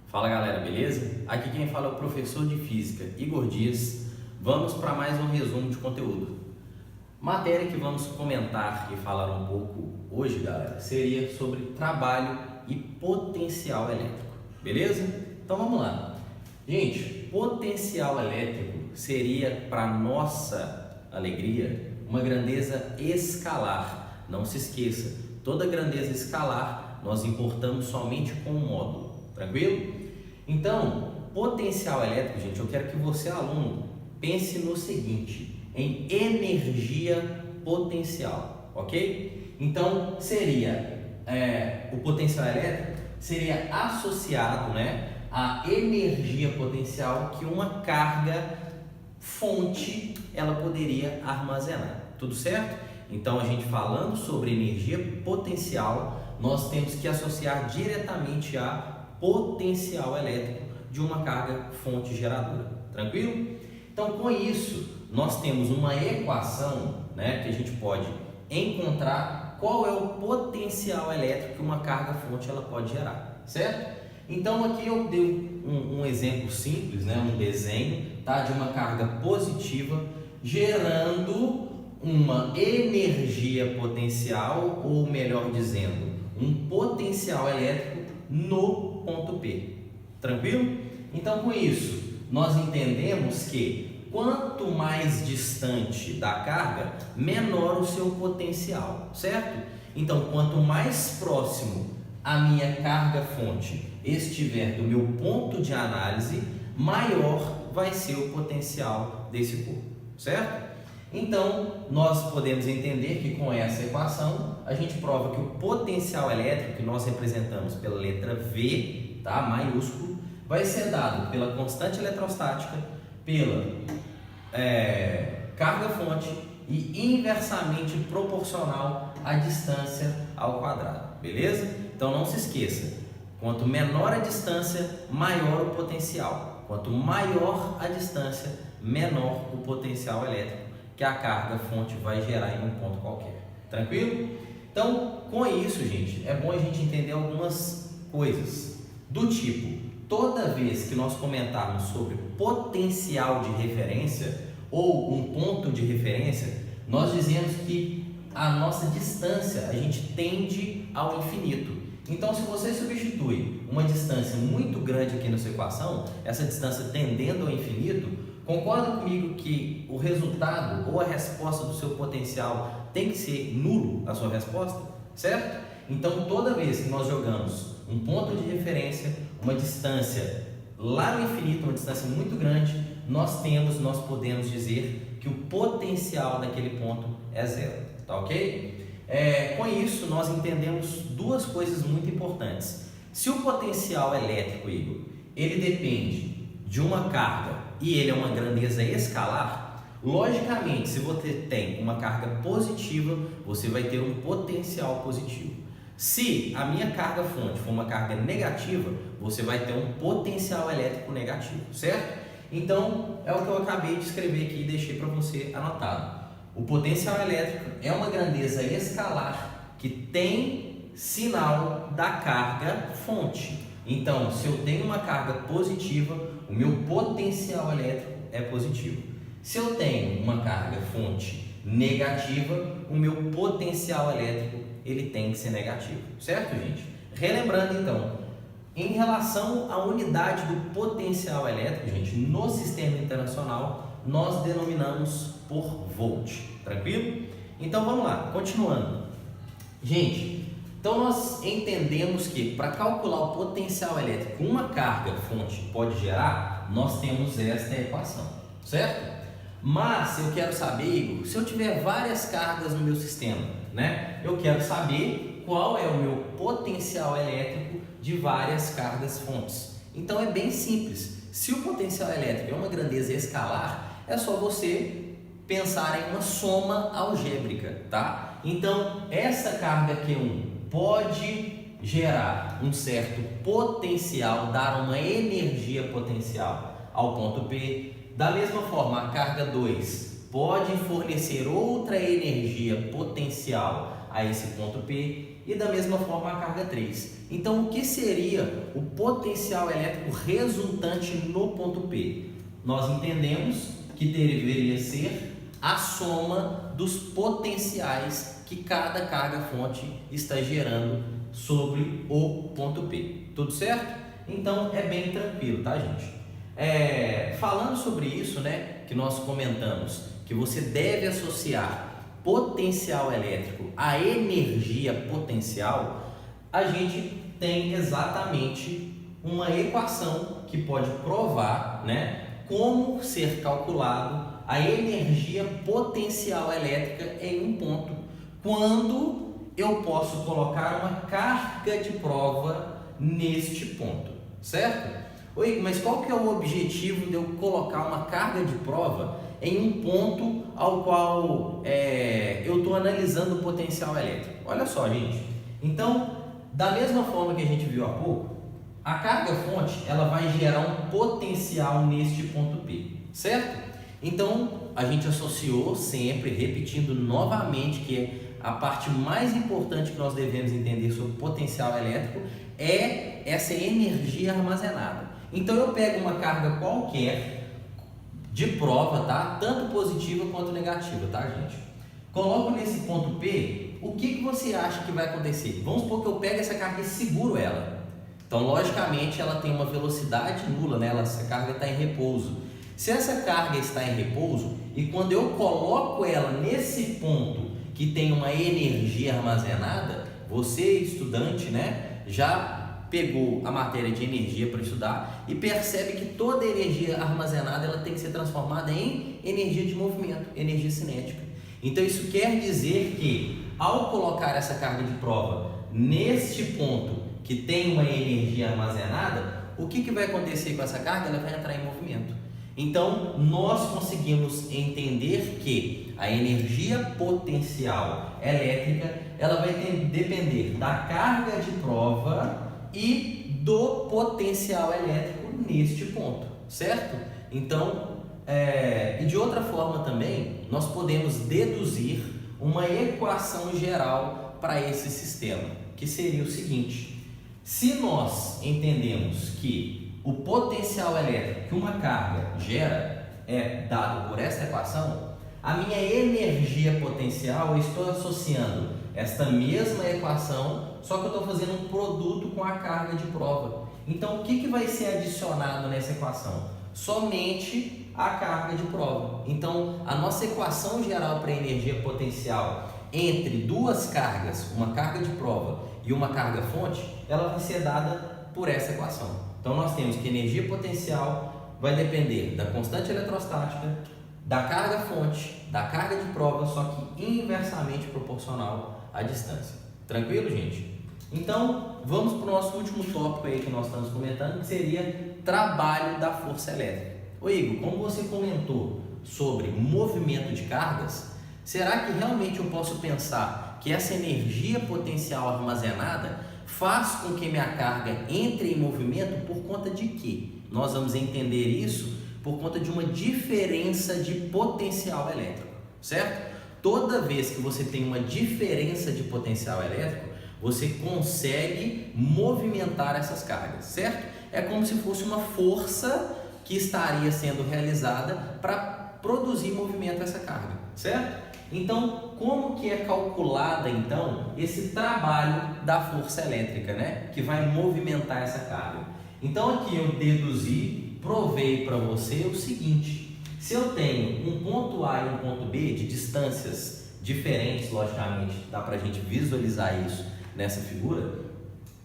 Fala galera, beleza? Aqui quem fala é o professor de Física, Igor Dias. Vamos para mais um resumo de conteúdo. Matéria que vamos comentar e falar um pouco hoje, galera, seria sobre trabalho e potencial elétrico, beleza? Então vamos lá. Gente, potencial elétrico seria, para nossa alegria, uma grandeza escalar. Não se esqueça, toda grandeza escalar nós importamos somente com um módulo, tranquilo? Então, potencial elétrico, gente, eu quero que você, aluno, pense no seguinte, em energia potencial, ok? Então, seria, o potencial elétrico seria associado, à energia potencial que uma carga fonte ela poderia armazenar, tudo certo? Então, a gente falando sobre energia potencial, nós temos que associar diretamente a potencial elétrico de uma carga fonte geradora, tranquilo? Então, com isso, nós temos uma equação, que a gente pode encontrar qual é o potencial elétrico que uma carga fonte ela pode gerar, certo? Então, aqui eu dei um exemplo simples, um desenho, de uma carga positiva gerando uma energia potencial, ou melhor dizendo, um potencial elétrico no ponto P, tranquilo? Então, com isso, nós entendemos que quanto mais distante da carga, menor o seu potencial, certo? Então, quanto mais próximo a minha carga fonte estiver do meu ponto de análise, maior vai ser o potencial desse corpo, certo? Então, nós podemos entender que com essa equação, a gente prova que o potencial elétrico, que nós representamos pela letra V, maiúsculo, vai ser dado pela constante eletrostática, pela carga fonte e inversamente proporcional à distância ao quadrado, beleza? Então, não se esqueça, quanto menor a distância, maior o potencial. Quanto maior a distância, menor o potencial elétrico que a carga fonte vai gerar em um ponto qualquer. Tranquilo? Então, com isso, gente, é bom a gente entender algumas coisas. Do tipo, toda vez que nós comentarmos sobre potencial de referência ou um ponto de referência, nós dizemos que a nossa distância, a gente tende ao infinito. Então, se você substitui uma distância muito grande aqui na sua equação, essa distância tendendo ao infinito, concorda comigo que o resultado ou a resposta do seu potencial tem que ser nulo a sua resposta, certo? Então, toda vez que nós jogamos um ponto de referência, uma distância lá no infinito, uma distância muito grande, nós podemos dizer que o potencial daquele ponto é zero, tá ok? Com isso, nós entendemos duas coisas muito importantes. Se o potencial elétrico, Igor, ele depende de uma carga e ele é uma grandeza escalar, logicamente, se você tem uma carga positiva, você vai ter um potencial positivo. Se a minha carga fonte for uma carga negativa, você vai ter um potencial elétrico negativo, certo? Então, é o que eu acabei de escrever aqui e deixei para você anotado. O potencial elétrico é uma grandeza escalar que tem sinal da carga fonte. Então, se eu tenho uma carga positiva, o meu potencial elétrico é positivo. Se eu tenho uma carga fonte negativa, o meu potencial elétrico ele tem que ser negativo, certo, gente? Relembrando, então, em relação à unidade do potencial elétrico, gente, no sistema internacional, nós denominamos por volt, tranquilo? Então, vamos lá, continuando. Gente, então nós entendemos que para calcular o potencial elétrico que uma carga fonte pode gerar, nós temos esta equação, certo? Mas eu quero saber, Igor, se eu tiver várias cargas no meu sistema, eu quero saber qual é o meu potencial elétrico de várias cargas fontes. Então é bem simples. Se o potencial elétrico é uma grandeza escalar, é só você pensar em uma soma algébrica, tá? Então, essa carga Q1 pode gerar um certo potencial, dar uma energia potencial ao ponto P. Da mesma forma, a carga 2 pode fornecer outra energia potencial a esse ponto P. E da mesma forma, a carga 3 Então, o que seria o potencial elétrico resultante no ponto P? Nós entendemos que deveria ser a soma dos potenciais que cada carga-fonte está gerando sobre o ponto P. Tudo certo? Então, é bem tranquilo, tá, gente? Falando sobre isso, né, que nós comentamos que você deve associar potencial elétrico à energia potencial, a gente tem exatamente uma equação que pode provar, né, como ser calculado a energia potencial elétrica em um ponto, quando eu posso colocar uma carga de prova neste ponto, certo? Oi, mas qual que é o objetivo de eu colocar uma carga de prova em um ponto ao qual eu estou analisando o potencial elétrico? Olha só, gente. Então, da mesma forma que a gente viu há pouco, a carga-fonte ela vai gerar um potencial neste ponto P, certo? Então, a gente associou sempre, repetindo novamente, que a parte mais importante que nós devemos entender sobre potencial elétrico é essa energia armazenada. Então, eu pego uma carga qualquer de prova, tá? Tanto positiva quanto negativa, tá, gente? Coloco nesse ponto P, o que você acha que vai acontecer? Vamos supor que eu pego essa carga e seguro ela. Então, logicamente, ela tem uma velocidade nula, né? Essa carga está em repouso. Se essa carga está em repouso e quando eu coloco ela nesse ponto que tem uma energia armazenada, você, estudante, né, já pegou a matéria de energia para estudar e percebe que toda energia armazenada ela tem que ser transformada em energia de movimento, energia cinética. Então isso quer dizer que ao colocar essa carga de prova neste ponto que tem uma energia armazenada, o que vai acontecer com essa carga? Ela vai entrar em movimento. Então nós conseguimos entender que a energia potencial elétrica ela vai depender da carga de prova e do potencial elétrico neste ponto, certo? Então, e de outra forma também, nós podemos deduzir uma equação geral para esse sistema, que seria o seguinte: se nós entendemos que o potencial elétrico que uma carga gera é dado por essa equação, a minha energia potencial, eu estou associando esta mesma equação, só que eu estou fazendo um produto com a carga de prova. Então, o que vai ser adicionado nessa equação? Somente a carga de prova. Então, a nossa equação geral para energia potencial entre duas cargas, uma carga de prova e uma carga fonte, ela vai ser dada por essa equação. Então, nós temos que energia potencial vai depender da constante eletrostática, da carga fonte, da carga de prova, só que inversamente proporcional à distância. Tranquilo, gente? Então, vamos para o nosso último tópico aí que nós estamos comentando, que seria trabalho da força elétrica. Ô Igor, como você comentou sobre movimento de cargas, será que realmente eu posso pensar que essa energia potencial armazenada faz com que minha carga entre em movimento por conta de quê? Nós vamos entender isso por conta de uma diferença de potencial elétrico, certo? Toda vez que você tem uma diferença de potencial elétrico, você consegue movimentar essas cargas, certo? É como se fosse uma força que estaria sendo realizada para produzir movimento essa carga, certo? Então, como que é calculada então esse trabalho da força elétrica, né? Que vai movimentar essa carga. Então aqui eu deduzi, provei para você o seguinte: se eu tenho um ponto A e um ponto B de distâncias diferentes, logicamente, dá para a gente visualizar isso nessa figura,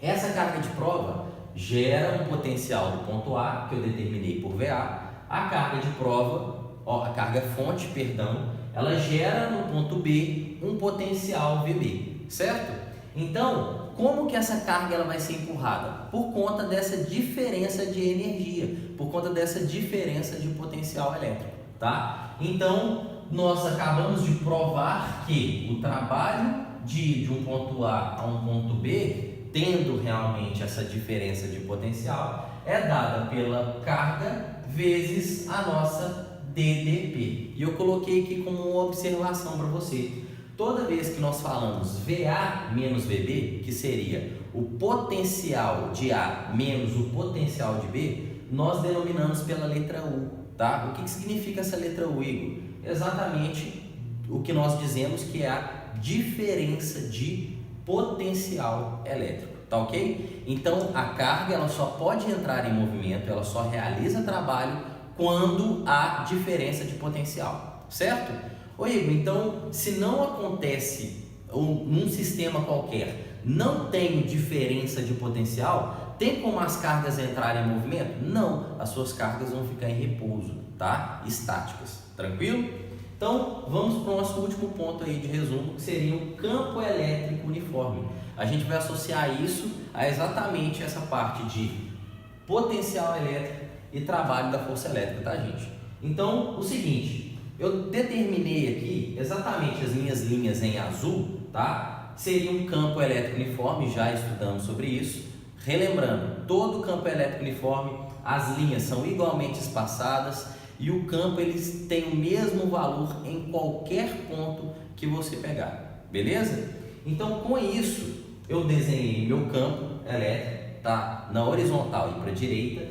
essa carga de prova gera um potencial do ponto A, que eu determinei por VA, a carga de prova, a carga fonte, perdão, ela gera no ponto B um potencial VB, certo? Então, como que essa carga ela vai ser empurrada? Por conta dessa diferença de energia, por conta dessa diferença de potencial elétrico, tá? Então, nós acabamos de provar que o trabalho de um ponto A a um ponto B, tendo realmente essa diferença de potencial, é dada pela carga vezes a nossa DDP. E eu coloquei aqui como uma observação para você. Toda vez que nós falamos VA menos VB, que seria o potencial de A menos o potencial de B, nós denominamos pela letra U, tá? O que significa essa letra U, Igor? Exatamente o que nós dizemos que é a diferença de potencial elétrico, tá ok? Então, a carga ela só pode entrar em movimento, ela só realiza trabalho quando há diferença de potencial, certo? Ô Igor, então, se não acontece num sistema qualquer, não tem diferença de potencial, tem como as cargas entrarem em movimento? Não, as suas cargas vão ficar em repouso, tá? Estáticas, tranquilo? Então, vamos para o nosso último ponto aí de resumo, que seria o campo elétrico uniforme. A gente vai associar isso a exatamente essa parte de potencial elétrico e trabalho da força elétrica, tá, gente? Então, o seguinte, eu determinei aqui exatamente as minhas linhas em azul, tá? Seria um campo elétrico uniforme, já estudamos sobre isso. Relembrando, todo campo elétrico uniforme, as linhas são igualmente espaçadas e o campo eles tem o mesmo valor em qualquer ponto que você pegar, beleza? Então, com isso, eu desenhei meu campo elétrico, tá? Na horizontal e para a direita.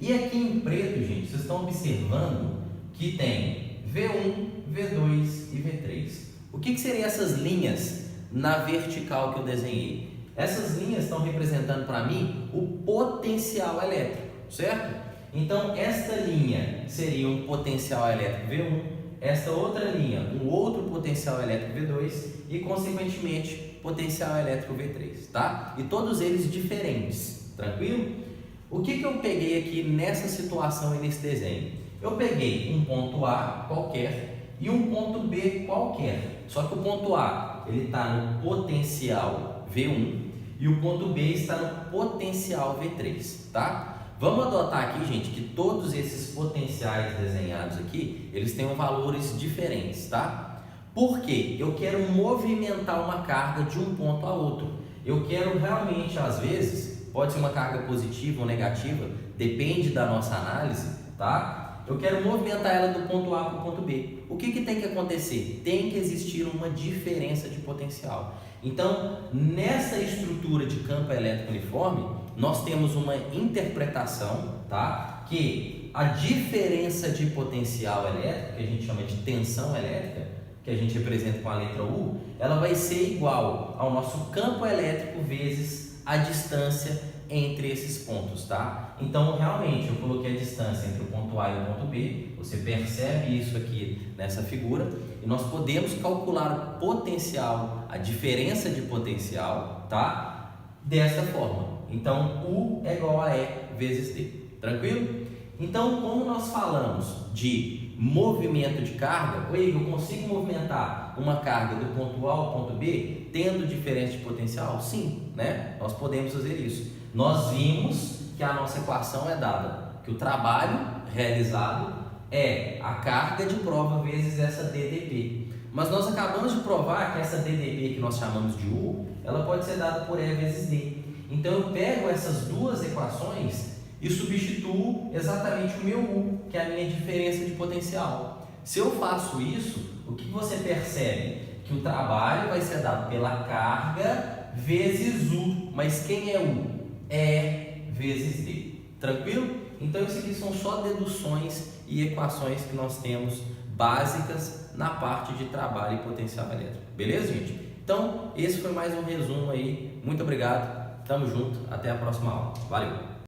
E aqui em preto, gente, vocês estão observando que tem V1, V2 e V3. O que seriam essas linhas na vertical que eu desenhei? Essas linhas estão representando para mim o potencial elétrico, certo? Então, esta linha seria um potencial elétrico V1, esta outra linha, um outro potencial elétrico V2 e, consequentemente, potencial elétrico V3, tá? E todos eles diferentes, tranquilo? O que eu peguei aqui nessa situação e nesse desenho? Eu peguei um ponto A qualquer e um ponto B qualquer, só que o ponto A ele está no potencial V1 e o ponto B está no potencial V3, tá? Vamos adotar aqui, gente, que todos esses potenciais desenhados aqui, eles têm valores diferentes, tá? Porque eu quero movimentar uma carga de um ponto a outro. Eu quero realmente, às vezes, pode ser uma carga positiva ou negativa, depende da nossa análise, tá? Eu quero movimentar ela do ponto A para o ponto B. O que tem que acontecer? Tem que existir uma diferença de potencial. Então, nessa estrutura de campo elétrico uniforme, nós temos uma interpretação, tá? Que a diferença de potencial elétrico, que a gente chama de tensão elétrica, que a gente representa com a letra U, ela vai ser igual ao nosso campo elétrico vezes a distância entre esses pontos, tá? Então, realmente, eu coloquei a distância entre o ponto A e o ponto B, você percebe isso aqui nessa figura, e nós podemos calcular o potencial, a diferença de potencial, tá? Dessa forma. Então, U é igual a E vezes D, tranquilo? Então, como nós falamos de movimento de carga, eu consigo movimentar uma carga do ponto A ao ponto B tendo diferença de potencial? Sim, né? Nós podemos fazer isso. Nós vimos que a nossa equação é dada, que o trabalho realizado é a carga de prova vezes essa DDP. Mas nós acabamos de provar que essa DDP que nós chamamos de U, ela pode ser dada por E vezes D. Então eu pego essas duas equações e substituo exatamente o meu U, que é a minha diferença de potencial. Se eu faço isso, o que você percebe? Que o trabalho vai ser dado pela carga vezes U. Mas quem é U? E vezes D. Tranquilo? Então isso aqui são só deduções e equações que nós temos básicas na parte de trabalho e potencial elétrico. Beleza, gente? Então, esse foi mais um resumo aí. Muito obrigado. Tamo junto. Até a próxima aula. Valeu!